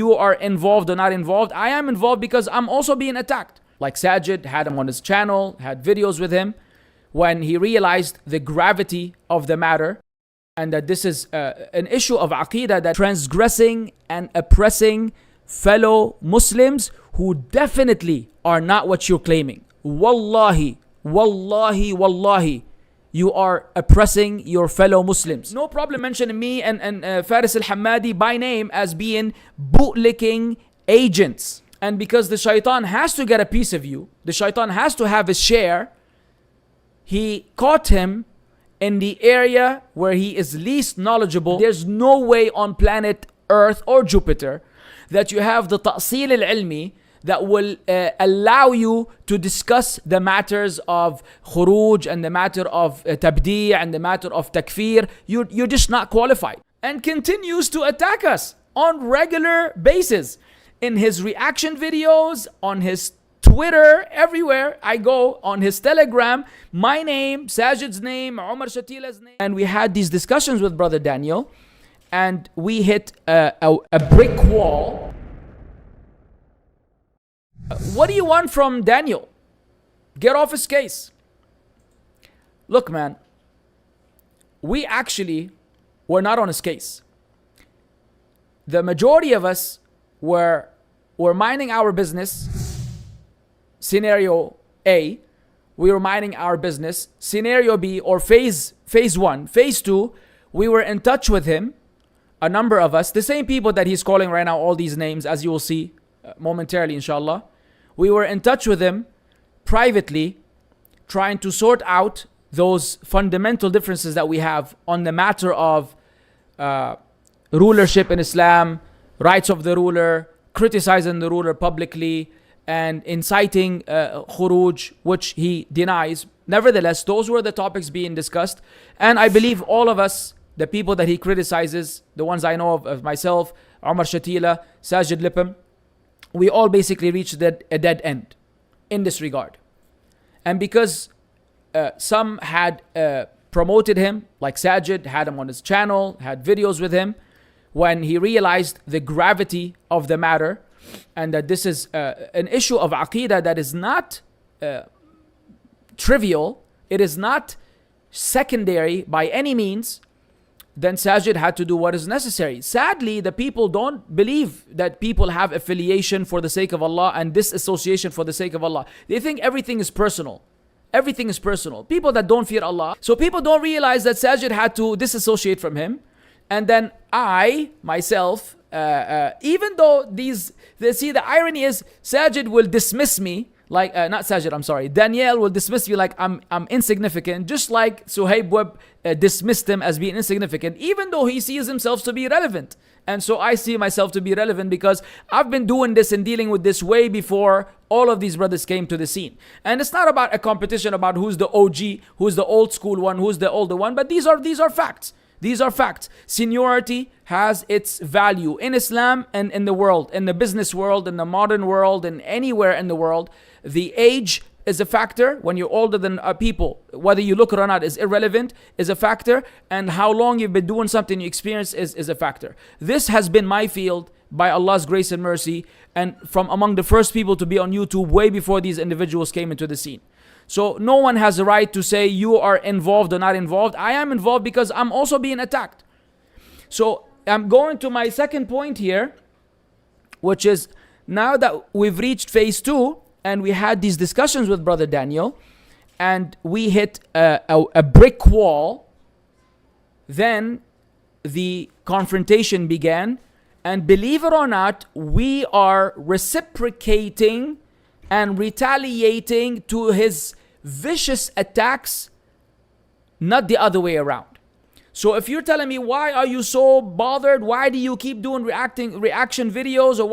you are involved or not involved. I am involved because I'm also being attacked. Like Saajid had him on his channel, had videos with him when he realized the gravity of the matter and that this is an issue of aqidah, that transgressing and oppressing fellow Muslims who definitely are not what you're claiming. Wallahi, wallahi, wallahi, you are oppressing your fellow Muslims. No problem mentioning me and Faris Al-Hammadi by name as being bootlicking agents. And because the shaitan has to get a piece of you, the shaitan has to have his share, he caught him in the area where he is least knowledgeable. There's no way on planet Earth or Jupiter that you have the ta'sil al-ilmi that will allow you to discuss the matters of khuruj and the matter of tabdi' and the matter of takfir. You're just not qualified. And continues to attack us on regular basis. In his reaction videos, on his Twitter, everywhere I go, on his Telegram, my name, Saajid's name, Omar Chatila's name. And we had these discussions with Brother Daniel, and we hit a brick wall. What do you want from Daniel? Get off his case. Look, man, we actually were not on his case. The majority of us were minding our business. Scenario A, we were minding our business. Scenario B, or phase 1, phase 2, we were in touch with him, a number of us, the same people that he's calling right now, all these names, as you will see momentarily, inshallah. We were in touch with him privately, trying to sort out those fundamental differences that we have on the matter of rulership in Islam, rights of the ruler, criticizing the ruler publicly, and inciting khuruj, which he denies. Nevertheless, those were the topics being discussed. And I believe all of us, the people that he criticizes, the ones I know of myself, Omar Chatila, Saajid, Lipham, we all basically reached a dead end in this regard. And because some had promoted him, like Saajid, had him on his channel, had videos with him, when he realized the gravity of the matter, and that this is an issue of aqidah that is not trivial, it is not secondary by any means, then Saajid had to do what is necessary. Sadly, the people don't believe that people have affiliation for the sake of Allah and disassociation for the sake of Allah. They think everything is personal. Everything is personal. People that don't fear Allah. So people don't realize that Saajid had to disassociate from him. And then I, myself, even though the irony is Saajid will dismiss me, like, not Saajid, I'm sorry, Daniel will dismiss me like I'm insignificant, just like Suhaib Webb dismissed him as being insignificant, even though he sees himself to be relevant. And so I see myself to be relevant because I've been doing this and dealing with this way before all of these brothers came to the scene. And it's not about a competition about who's the OG, who's the old school one, who's the older one, but these are facts. These are facts. Seniority has its value in Islam and in the world, in the business world, in the modern world, and anywhere in the world. The age is a factor. When you're older than people, whether you look it or not is irrelevant, is a factor. And how long you've been doing something you experience is a factor. This has been my field by Allah's grace and mercy, and from among the first people to be on YouTube way before these individuals came into the scene. So no one has the right to say you are involved or not involved. I am involved because I'm also being attacked. So I'm going to my second point here, which is now that we've reached phase 2 and we had these discussions with Brother Daniel and we hit a brick wall, then the confrontation began. And believe it or not, we are reciprocating and retaliating to his vicious attacks, not the other way around. So if you're telling me, why are you so bothered? Why do you keep doing reaction videos? Or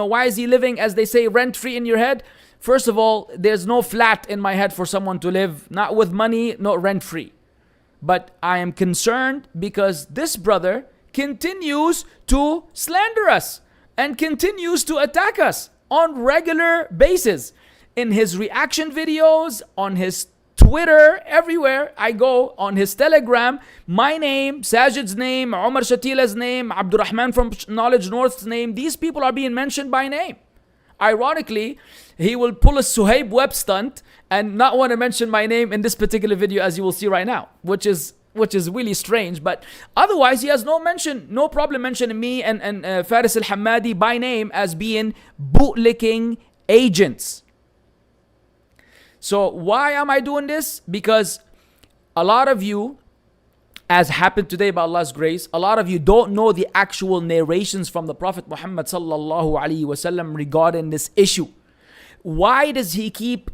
why is he living, as they say, rent-free in your head? First of all, there's no flat in my head for someone to live, not with money, not rent-free. But I am concerned because this brother continues to slander us and continues to attack us on regular basis in his reaction videos, on his Twitter, everywhere I go, on his Telegram, my name, Saajid's name, Omar Chatila's name, Abdurrahman from Knowledge North's name, these people are being mentioned by name. Ironically, he will pull a Suhaib Webb stunt and not want to mention my name in this particular video, as you will see right now, which is really strange. But otherwise, he has no problem mentioning me and Faris Al-Hammadi by name as being bootlicking agents. So why am I doing this? Because a lot of you, as happened today by Allah's grace, a lot of you don't know the actual narrations from the Prophet Muhammad sallallahu alaihi wasallam regarding this issue. Why does he keep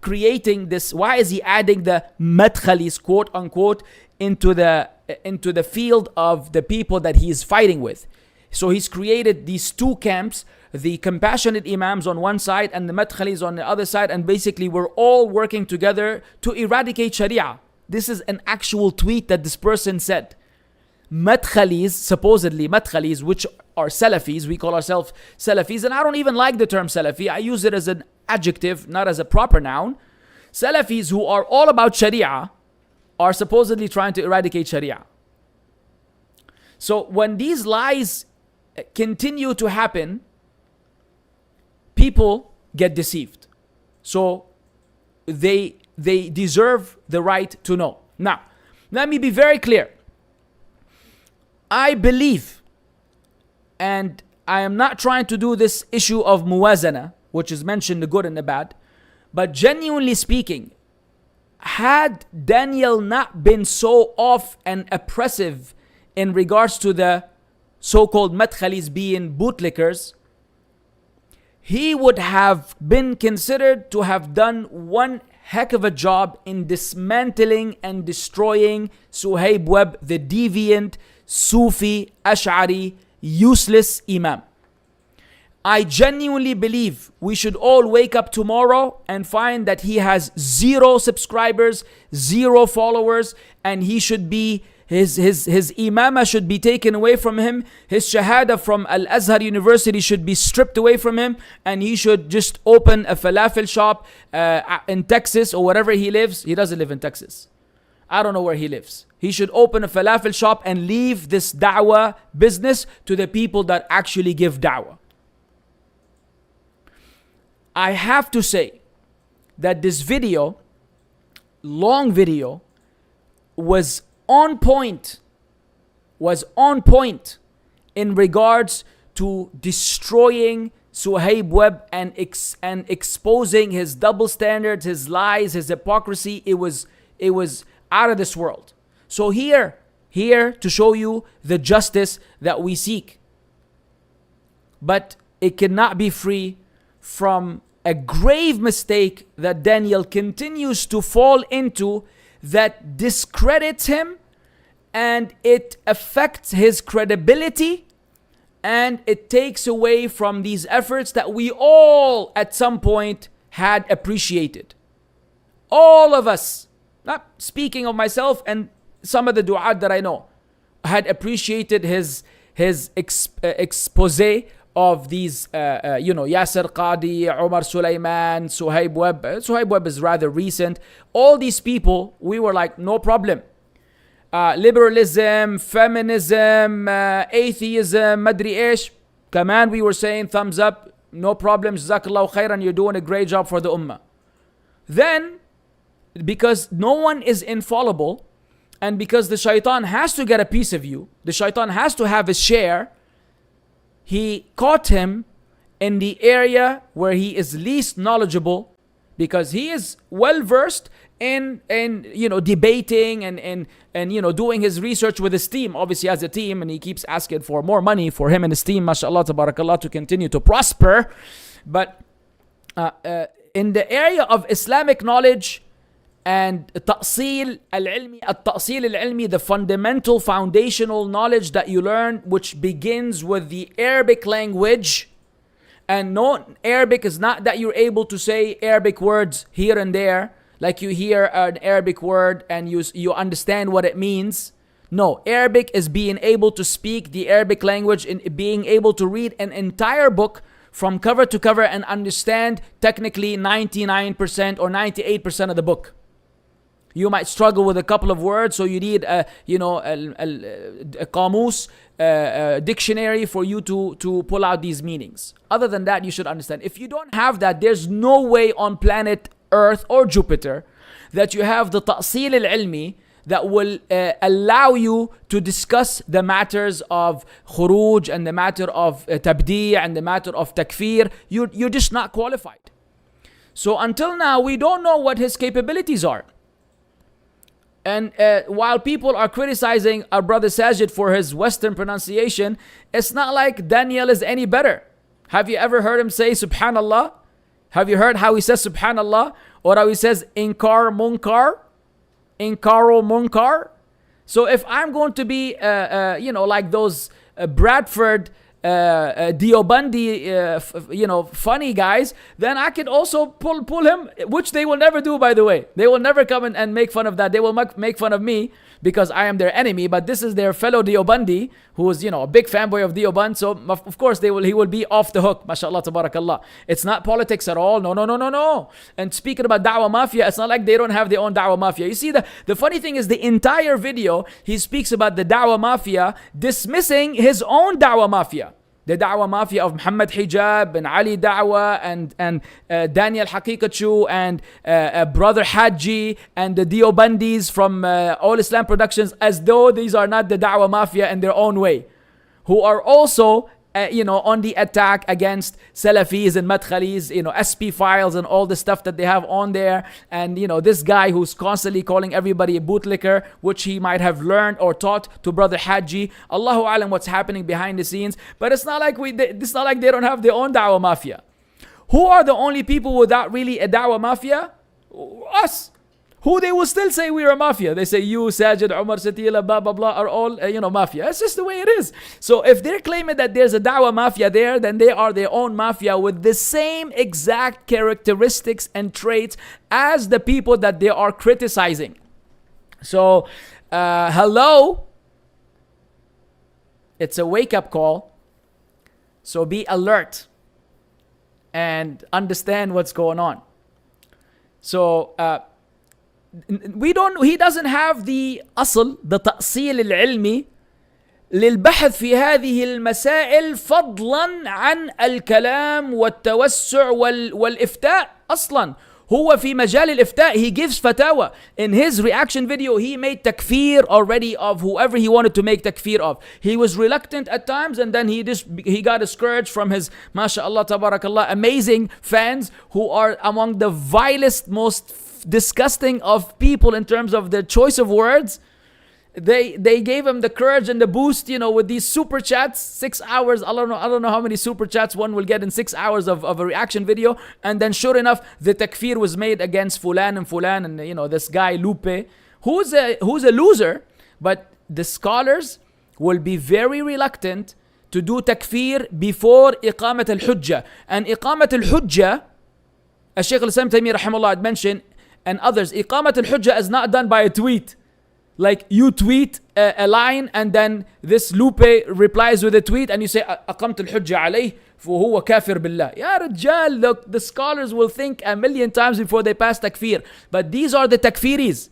creating this? Why is he adding the madkhalis, quote unquote, into the field of the people that he is fighting with? So he's created these two camps, the compassionate imams on one side and the madkhalis on the other side, and basically we're all working together to eradicate Sharia. This is an actual tweet that this person said. Madkhalis, supposedly madkhalis, which are Salafis, we call ourselves Salafis, and I don't even like the term Salafi. I use it as an adjective, not as a proper noun. Salafis who are all about Sharia are supposedly trying to eradicate Sharia. So when these lies continue to happen, people get deceived. So they deserve the right to know. Now, let me be very clear. I believe, and I am not trying to do this issue of muwazana, which is mentioned the good and the bad, but genuinely speaking, had Daniel not been so off and oppressive in regards to the so-called madkhalis being bootlickers, he would have been considered to have done one heck of a job in dismantling and destroying Suhaib Webb, the deviant, Sufi, Ash'ari, useless imam. I genuinely believe we should all wake up tomorrow and find that he has 0 subscribers, 0 followers, and he should be his imama should be taken away from him. His shahada from Al-Azhar University should be stripped away from him, and he should just open a falafel shop in Texas or wherever he lives. He doesn't live in Texas. I don't know where he lives. He should open a falafel shop and leave this da'wah business to the people that actually give da'wah. I have to say that this video, long video, was on point in regards to destroying Suhaib Webb and exposing his double standards, his lies, his hypocrisy. It was out of this world. So here to show you the justice that we seek. But it cannot be free from a grave mistake that Daniel continues to fall into, that discredits him, and it affects his credibility, and it takes away from these efforts that we all at some point had appreciated. All of us, not speaking of myself and some of the du'at that I know, had appreciated his expose of these, Yasser Qadi, Omar Sulaiman, Suhaib Webb. Suhaib Webb is rather recent. All these people, we were like, no problem. Liberalism, feminism, atheism, madri ish. Kaman, we were saying thumbs up, no problem, Jazakallahu khairan, you're doing a great job for the ummah. Then, because no one is infallible, and because the shaitan has to get a piece of you, the shaitan has to have his share, he caught him in the area where he is least knowledgeable, because he is well versed in debating and doing his research with his team, obviously as a team, and he keeps asking for more money for him and his team, mashallah, tabarakallah, to continue to prosper. But in the area of Islamic knowledge and ta'sil al-ilmi, the fundamental foundational knowledge that you learn, which begins with the Arabic language. And no, Arabic is not that you're able to say Arabic words here and there, like you hear an Arabic word and you understand what it means. No, Arabic is being able to speak the Arabic language and being able to read an entire book from cover to cover and understand technically 99% or 98% of the book. You might struggle with a couple of words, so you need a qamus, a dictionary for you to pull out these meanings. Other than that, you should understand. If you don't have that, there's no way on planet Earth or Jupiter that you have the ta'sil al-ilmi that will allow you to discuss the matters of khuruj and the matter of tabdi' and the matter of takfir. You're just not qualified. So until now, we don't know what his capabilities are. And while people are criticizing our brother Saajid for his Western pronunciation, it's not like Daniel is any better. Have you ever heard him say Subhanallah? Have you heard how he says Subhanallah? Or how he says Inkar Munkar? Inkaro Munkar? So if I'm going to be, like those Bradford Diobandi, funny guys, then I could also pull him, which they will never do, by the way. They will never come and make fun of that. They will make fun of me because I am their enemy, but this is their fellow Diobandi who is, a big fanboy of Dioband. So of course he will be off the hook. MashaAllah, tabarakallah. It's not politics at all. No. And speaking about da'wah mafia, it's not like they don't have their own da'wah mafia. You see, the funny thing is the entire video, he speaks about the da'wah mafia, dismissing his own da'wah mafia. The da'wah mafia of Muhammad Hijab and Ali Da'wah and Daniel Haqiqatjou and Brother Haji and the Diobandis from All Islam Productions, as though these are not the da'wah mafia in their own way, who are also on the attack against Salafis and Madkhalis, SP files and all the stuff that they have on there. And, this guy who's constantly calling everybody a bootlicker, which he might have learned or taught to Brother Haji. Allahu alam what's happening behind the scenes. But it's not like they don't have their own da'wah mafia. Who are the only people without really a da'wah mafia? Us. Who they will still say we are a mafia. They say you, Saajid, Omar, Chatila, blah, blah, blah, are all, mafia. It's just the way it is. So if they're claiming that there's a da'wah mafia there, then they are their own mafia with the same exact characteristics and traits as the people that they are criticizing. So, hello. It's a wake-up call. So be alert and understand what's going on. So, he doesn't have the تأصيل العلمي للبحث في هذه المسائل فضلا عن الكلام والتوسع والإفتاء أصلا. هو في مجال الإفتاء, he gives fatwa. In his reaction video, he made takfir already of whoever he wanted to make takfir of. He was reluctant at times, and then he got discouraged from his, mashallah, tabarakallah, amazing fans who are among the vilest, most disgusting of people in terms of their choice of words. They gave him the courage and the boost, with these super chats, 6 hours. I don't know how many super chats one will get in 6 hours of a reaction video. And then sure enough, the takfir was made against Fulan and this guy Lupe, who's a loser. But the scholars will be very reluctant to do takfir before iqamat al-hujjah. And iqamat al-hujjah, as Shaykh al-Islam Taymiyyah rahimahullah had mentioned, and others, iqamat al-hujjah is not done by a tweet. Like you tweet a line and then this Lupe replies with a tweet and you say aqamt al-hujjah alayh فهو كافر بالله. Ya Rajal, look, the scholars will think a million times before they pass takfir. But these are the takfiris.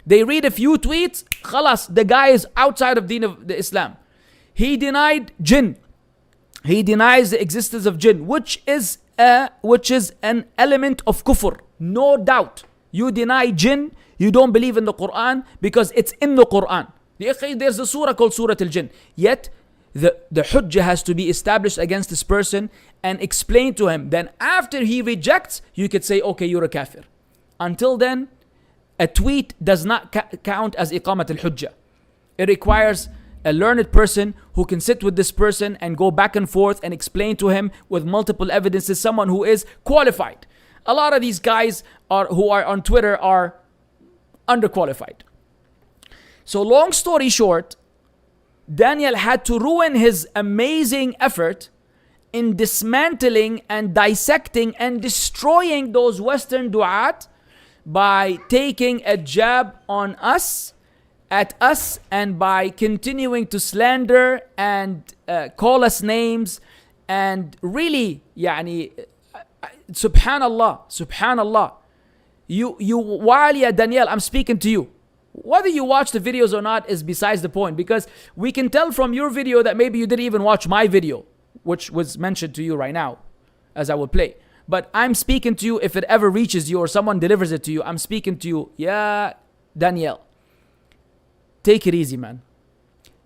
They read a few tweets, khalas, the guy is outside of deen of the Islam. He denied jinn. He denies the existence of jinn, which is an element of kufr, no doubt. You deny jinn, you don't believe in the Quran because it's in the Quran. There's a surah called Surah Al-Jinn. Yet, the hujjah has to be established against this person and explained to him. Then after he rejects, you could say, okay, you're a kafir. Until then, a tweet does not count as iqamat al-hujjah. It requires a learned person who can sit with this person and go back and forth and explain to him with multiple evidences, someone who is qualified. A lot of these guys who are on Twitter are underqualified. So long story short, Daniel had to ruin his amazing effort in dismantling and dissecting and destroying those Western du'at by taking a jab on us, at us, and by continuing to slander and call us names and really, subhanallah, Walia, Danielle, I'm speaking to you. Whether you watch the videos or not is besides the point, because we can tell from your video that maybe you didn't even watch my video, which was mentioned to you right now, as I will play. But I'm speaking to you if it ever reaches you or someone delivers it to you. I'm speaking to you. Yeah, Danielle. Take it easy, man.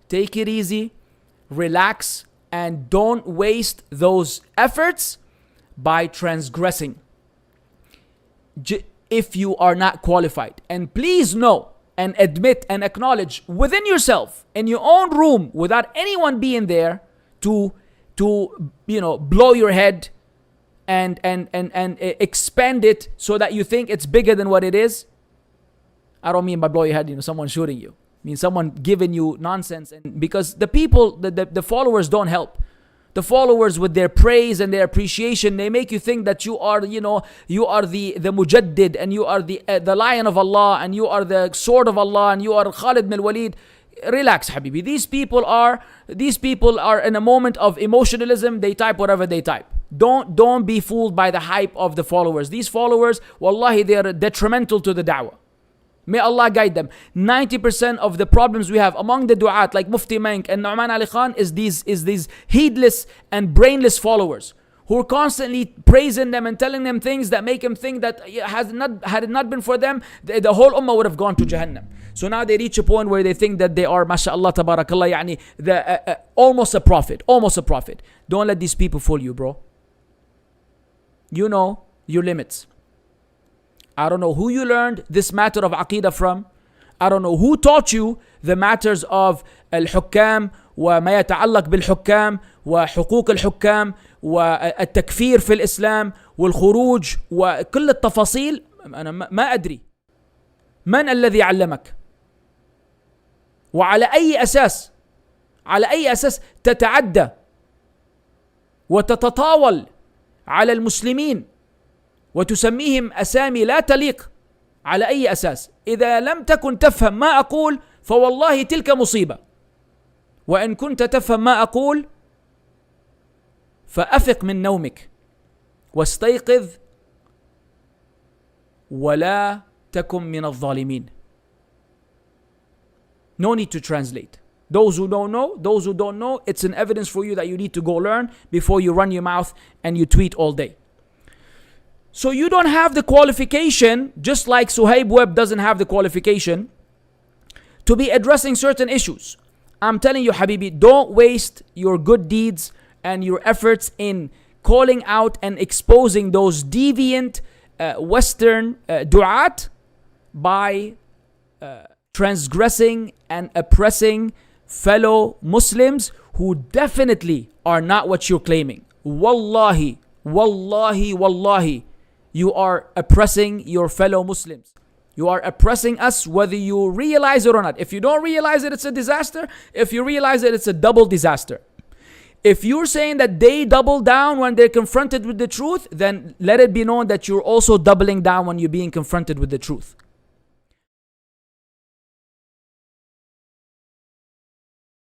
Take it easy. Relax. And don't waste those efforts by transgressing. If you are not qualified. And please know and admit and acknowledge within yourself, in your own room, without anyone being there to blow your head and expand it so that you think it's bigger than what it is. I don't mean by blow your head, someone shooting you. I mean someone giving you nonsense, and because the people, the followers don't help. The followers with their praise and their appreciation, they make you think that you are, you are the Mujaddid, and you are the Lion of Allah, and you are the Sword of Allah, and you are Khalid bin Walid. Relax, Habibi. These people are in a moment of emotionalism. They type whatever they type. Don't be fooled by the hype of the followers. These followers, wallahi, they are detrimental to the da'wah. May Allah guide them. 90% of the problems we have among the du'at, like Mufti Menk and Nu'man Ali Khan, is these heedless and brainless followers who are constantly praising them and telling them things that make them think that had it not been for them, the whole ummah would have gone to Jahannam. So now they reach a point where they think that they are, mashallah, tabarakallah, almost a prophet. Don't let these people fool you, bro. You know your limits. I don't know who you learned this matter of aqidah from. I don't know who taught you the matters of al-hukkam وما يتعلق بالحكام وحقوق الحكام والتكفير في الإسلام والخروج وكل التفاصيل. أنا ما أدري من الذي علمك، وعلى أي أساس تتعدى وتتطاول على المسلمين وتسميهم أسامي لا تليق. على أي أساس؟ إذا لم تكن تفهم ما أقول فوالله تلك مصيبة، وإن كنت تفهم ما أقول فأفق من نومك واستيقظ ولا تكن من الظالمين. No need to translate. Those who don't know, it's an evidence for you that you need to go learn before you run your mouth and you tweet all day. So you don't have the qualification, just like Suhaib Webb doesn't have the qualification to be addressing certain issues. I'm telling you, Habibi, don't waste your good deeds and your efforts in calling out and exposing those deviant Western du'at by transgressing and oppressing fellow Muslims who definitely are not what you're claiming. Wallahi, you are oppressing your fellow Muslims. You are oppressing us whether you realize it or not. If you don't realize it, it's a disaster. If you realize it, it's a double disaster. If you're saying that they double down when they're confronted with the truth, then let it be known that you're also doubling down when you're being confronted with the truth.